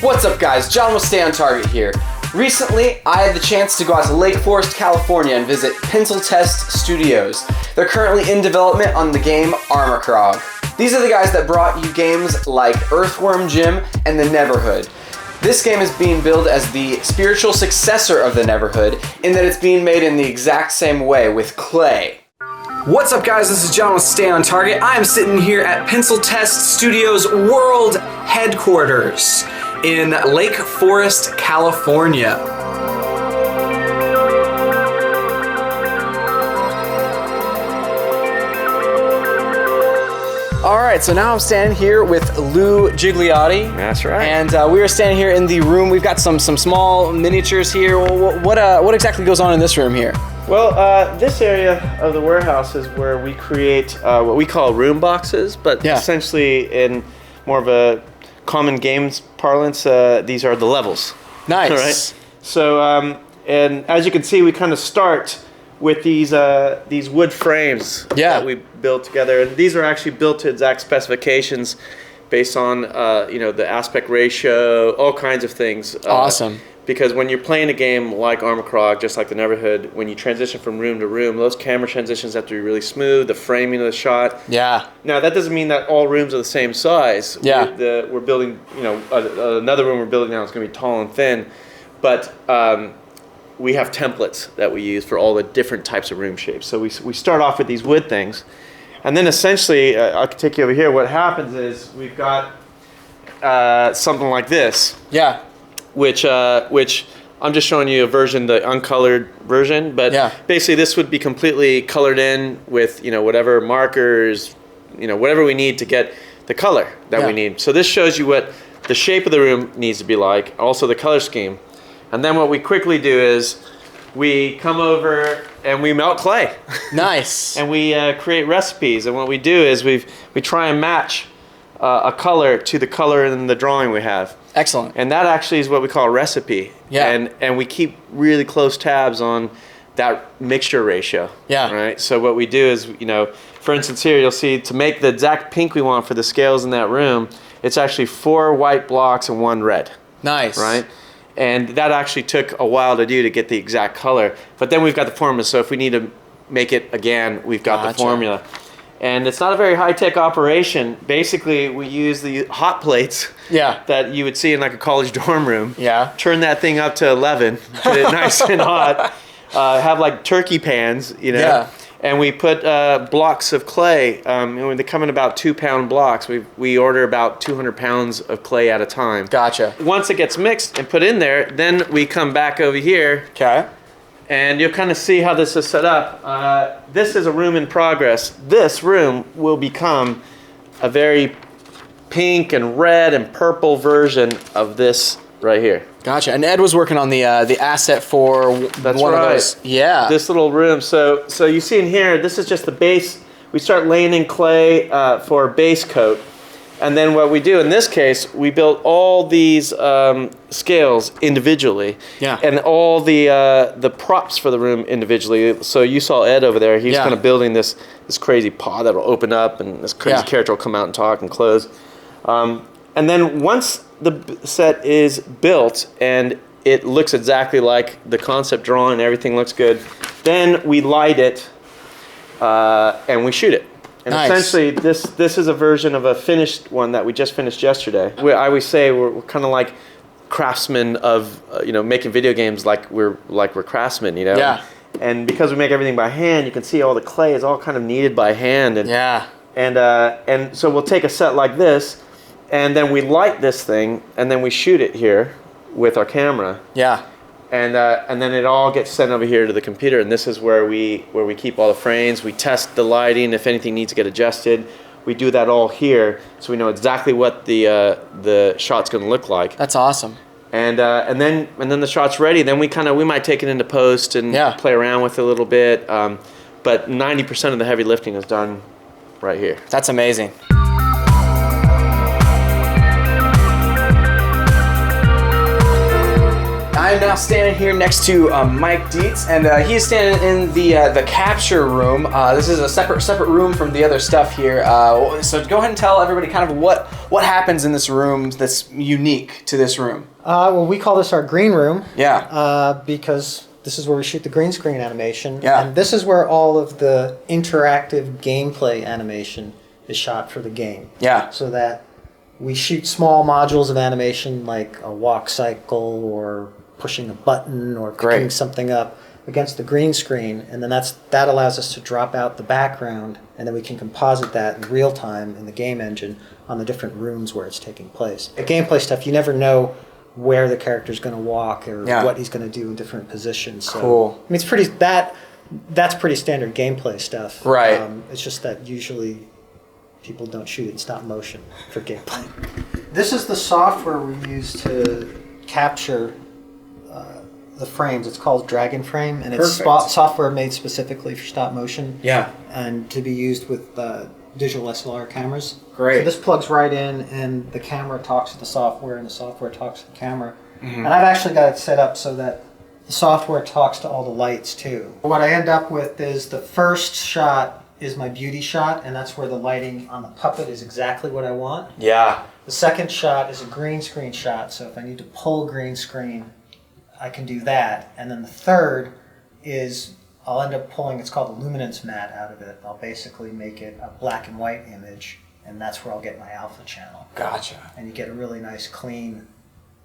What's up guys, John will stay on target here. Recently, I had the chance to go out to Lake Forest, California and visit Pencil Test Studios. They're currently in development on the game Armikrog. These are the guys that brought you games like Earthworm Jim and The Neverhood. This game is being billed as the spiritual successor of The Neverhood in that it's being made in the exact same way with clay. What's up guys, this is John with Stay on Target. I'm sitting here at Pencil Test Studios World Headquarters in Lake Forest, California. Alright, so now I'm standing here with Lou Giliotti. That's right. And we are standing here in the room. We've got some small miniatures here. What exactly goes on in this room here? Well, this area of the warehouse is where we create what we call room boxes, but essentially in more of a common games parlance, these are the levels. Nice. Right? So, and as you can see, we kind of start with these wood frames that we built together, and these are actually built to exact specifications based on the aspect ratio, all kinds of things. Awesome. Because when you're playing a game like Armikrog, just like The Neverhood, when you transition from room to room, those camera transitions have to be really smooth, the framing of the shot. Yeah. Now, that doesn't mean that all rooms are the same size. Yeah. We're building, another room we're building now is going to be tall and thin, but we have templates that we use for all the different types of room shapes. So we start off with these wood things, and then essentially, I can take you over here, what happens is we've got something like this. Yeah. Which I'm just showing you a version, the uncolored version, but basically this would be completely colored in with whatever markers, whatever we need to get the color that we need. So this shows you what the shape of the room needs to be like, also the color scheme. And then what we quickly do is we come over and we melt clay. Nice. And we create recipes, and what we do is we try and match a color to the color in the drawing we have. Excellent. And that actually is what we call a recipe. Yeah. And we keep really close tabs on that mixture ratio. Yeah. Right? So what we do is, for instance here, you'll see to make the exact pink we want for the scales in that room, it's actually 4 white blocks and 1 red. Nice. Right? And that actually took a while to do to get the exact color. But then we've got the formula, so if we need to make it again, we've got the formula. And it's not a very high-tech operation. Basically, we use the hot plates that you would see in like a college dorm room. Yeah. Turn that thing up to 11, get it nice and hot. Have like turkey pans, and we put blocks of clay. They come in about 2-pound blocks. We order about 200 pounds of clay at a time. Gotcha. Once it gets mixed and put in there, then we come back over here. Okay. And you'll kind of see how this is set up. This is a room in progress. This room will become a very pink and red and purple version of this right here. Gotcha. And Ed was working on the asset for one of those. Yeah. This little room. So you see in here, this is just the base. We start laying in clay for a base coat. And then what we do in this case, we built all these scales individually, and all the props for the room individually. So you saw Ed over there; he's kind of building this crazy pod that will open up, and this crazy character will come out and talk and close. And then once the set is built and it looks exactly like the concept drawing, everything looks good, then we light it and we shoot it. And essentially, this is a version of a finished one that we just finished yesterday. I always say we're kind of like craftsmen of making video games like we're craftsmen, Yeah. And because we make everything by hand, you can see all the clay is all kind of kneaded by hand. And and so we'll take a set like this, and then we light this thing, and then we shoot it here with our camera. Yeah. And then it all gets sent over here to the computer, and this is where we keep all the frames. We test the lighting, if anything needs to get adjusted. We do that all here, so we know exactly what the shot's going to look like. That's awesome. And then the shot's ready. Then we might take it into post and play around with it a little bit. But 90% of the heavy lifting is done right here. That's amazing. I'm now standing here next to Mike Dietz, and he's standing in the capture room. This is a separate room from the other stuff here. So go ahead and tell everybody kind of what happens in this room that's unique to this room. Well, we call this our green room. Yeah. Because this is where we shoot the green screen animation. Yeah. And this is where all of the interactive gameplay animation is shot for the game. Yeah. So that we shoot small modules of animation like a walk cycle or pushing a button or picking something up against the green screen, and then that allows us to drop out the background, and then we can composite that in real time in the game engine on the different rooms where it's taking place. The gameplay stuff, you never know where the character's going to walk or what he's going to do in different positions. So, cool. I mean, it's pretty that's pretty standard gameplay stuff. Right. It's just that usually people don't shoot it in stop motion for gameplay. This is the software we use to capture the frames. It's called Dragon Frame, and it's software made specifically for stop motion. Yeah. And to be used with digital SLR cameras. Great. So this plugs right in, and the camera talks to the software, and the software talks to the camera. Mm-hmm. And I've actually got it set up so that the software talks to all the lights too. What I end up with is the first shot is my beauty shot, and that's where the lighting on the puppet is exactly what I want. Yeah. The second shot is a green screen shot, so if I need to pull green screen, I can do that. And then the third is I'll end up pulling, it's called a luminance mat out of it. I'll basically make it a black and white image, and that's where I'll get my alpha channel. Gotcha. And you get a really nice clean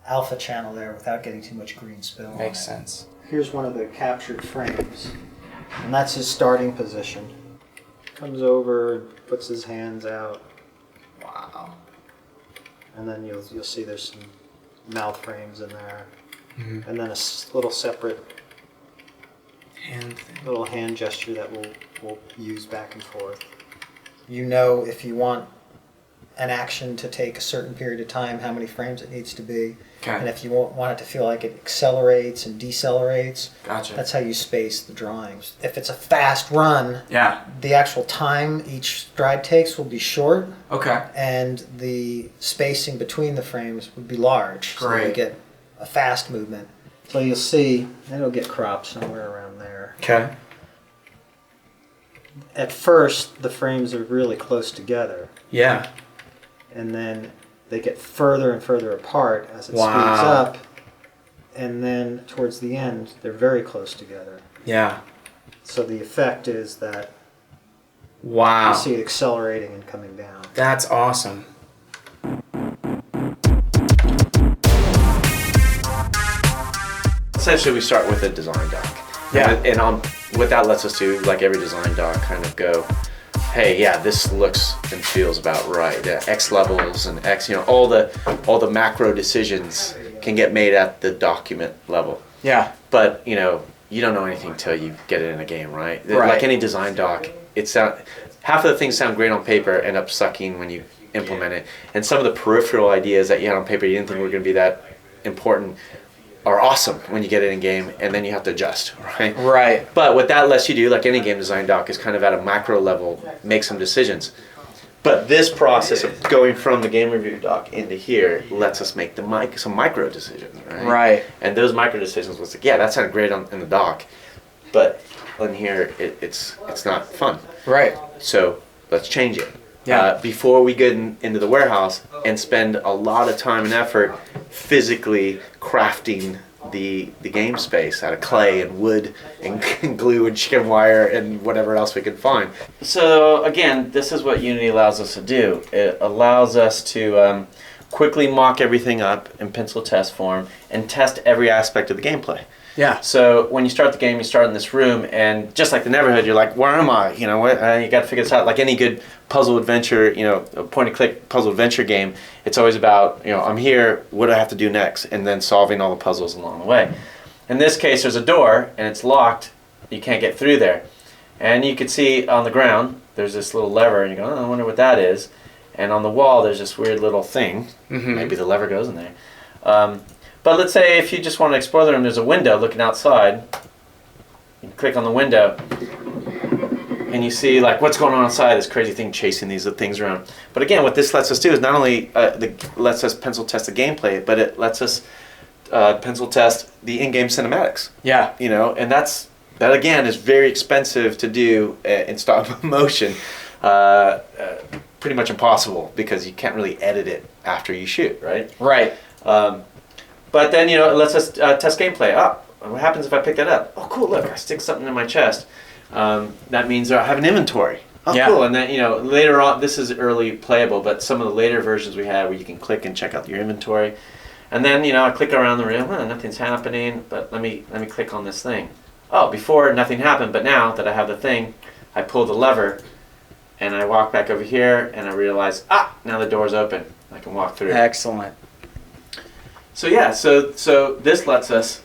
alpha channel there without getting too much green spill. Makes sense. Here's one of the captured frames, and that's his starting position. Comes over, puts his hands out. Wow. And then you'll see there's some mouth frames in there. Mm-hmm. And then a little separate hand hand gesture that we'll use back and forth. You know, if you want an action to take a certain period of time, how many frames it needs to be. Okay. And if you want it to feel like it accelerates and decelerates, Gotcha. that's how you space the drawings. If it's a fast run, the actual time each stride takes will be short. Okay. And the spacing between the frames would be large. So you get a fast movement. So you'll see, it'll get cropped somewhere around there. Okay. At first, the frames are really close together. Yeah. And then they get further and further apart as it speeds up. And then towards the end, they're very close together. Yeah. So the effect is that you see it accelerating and coming down. That's awesome. Essentially, we start with a design doc. Yeah. And what that lets us do, like every design doc, kind of go, hey, yeah, this looks and feels about right. X levels and X, all the macro decisions can get made at the document level. Yeah. But you don't know anything till you get it in a game, right? Right. Like any design doc, half of the things sound great on paper end up sucking when you implement it, and some of the peripheral ideas that you had on paper you didn't think were going to be that important are awesome when you get it in game, and then you have to adjust, right? Right. But what that lets you do, like any game design doc, is kind of at a macro level make some decisions. But this process of going from the game review doc into here lets us make some micro decisions, right? Right. And those micro decisions was like, yeah, that sounded great in the doc, but in here it's not fun. Right. So let's change it. Yeah. Before we get into the warehouse and spend a lot of time and effort physically crafting the game space out of clay and wood and glue and chicken wire and whatever else we can find. So again, this is what Unity allows us to do. It allows us to quickly mock everything up in pencil test form and test every aspect of the gameplay. Yeah. So when you start the game, you start in this room, and just like the neighborhood, you're like, where am I? You got to figure this out. Like any good puzzle adventure, a point-and-click puzzle adventure game, it's always about, I'm here, what do I have to do next? And then solving all the puzzles along the way. In this case, there's a door, and it's locked. You can't get through there. And you can see on the ground, there's this little lever, and you go, I wonder what that is. And on the wall, there's this weird little thing. Mm-hmm. Maybe the lever goes in there. But let's say if you just want to explore the room, there's a window looking outside. You click on the window, and you see what's going on outside, this crazy thing chasing these things around. But again, what this lets us do is not only lets us pencil test the gameplay, but it lets us pencil test the in-game cinematics. Yeah. You know, and that again is very expensive to do in stop motion. Pretty much impossible because you can't really edit it after you shoot, right? Right. But then, you know, it lets us test gameplay. Oh, what happens if I pick that up? Oh, cool, look, I stick something in my chest. That means I have an inventory. Oh, Yeah. cool. And then, you know, later on, this is early playable, but some of the later versions we had where you can click and check out your inventory. And then, you know, I click around the room, nothing's happening, but let me click on this thing. Oh, before nothing happened, but now that I have the thing, I pull the lever, and I walk back over here, and I realize, now the door's open. I can walk through. Excellent. So yeah, so this lets us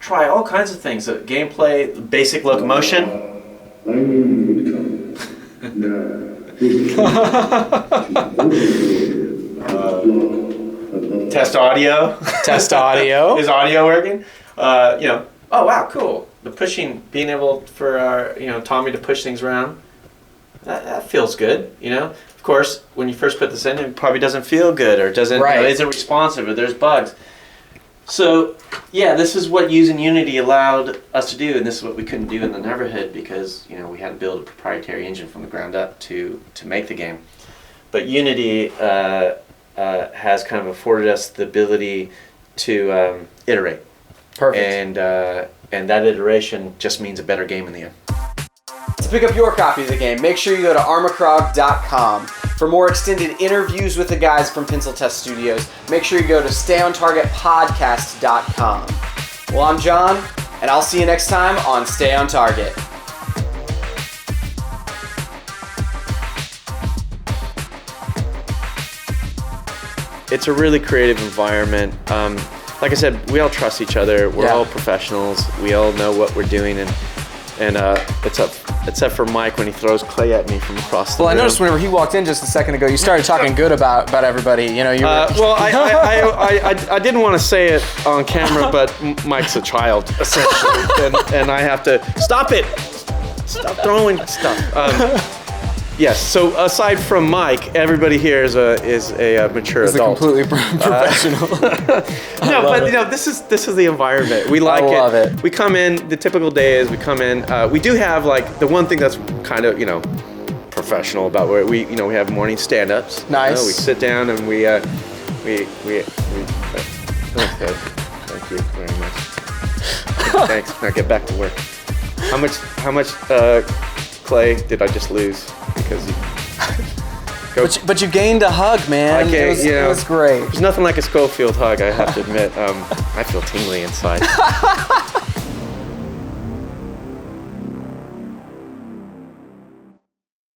try all kinds of things. So gameplay, basic locomotion. Test audio. Test audio. Is audio working? You know. Oh wow, cool. The pushing, being able for Tommy to push things around. That feels good. You know. Of course, when you first put this in, it probably doesn't feel good or doesn't isn't responsive or there's bugs. So yeah, this is what using Unity allowed us to do, and this is what we couldn't do in the Neverhood because we had to build a proprietary engine from the ground up to make the game. But Unity has kind of afforded us the ability to iterate. Perfect. And that iteration just means a better game in the end. To pick up your copy of the game, make sure you go to armikrog.com. For more extended interviews with the guys from Pencil Test Studios, make sure you go to stayontargetpodcast.com. Well, I'm John, and I'll see you next time on Stay on Target. It's a really creative environment. Like I said, we all trust each other. We're all professionals. We all know what we're doing, and except for Mike when he throws clay at me from across the room. Well, I noticed whenever he walked in just a second ago, you started talking good about everybody. You were... Well, I didn't want to say it on camera, but Mike's a child essentially, and I have to stop it. Stop throwing stuff. Yes. So aside from Mike, everybody here is a mature adult. Completely professional. No, but this is the environment. We like it. I love it. We come in. The typical day is we come in. We do have like the one thing that's kind of professional about where we have morning stand-ups. Nice. We sit down and we okay. Thank you very much. Thanks. Now get back to work. How much clay did I just lose? Because but you gained a hug, man. It was great. There's nothing like a Schofield hug, I have to admit. I feel tingly inside.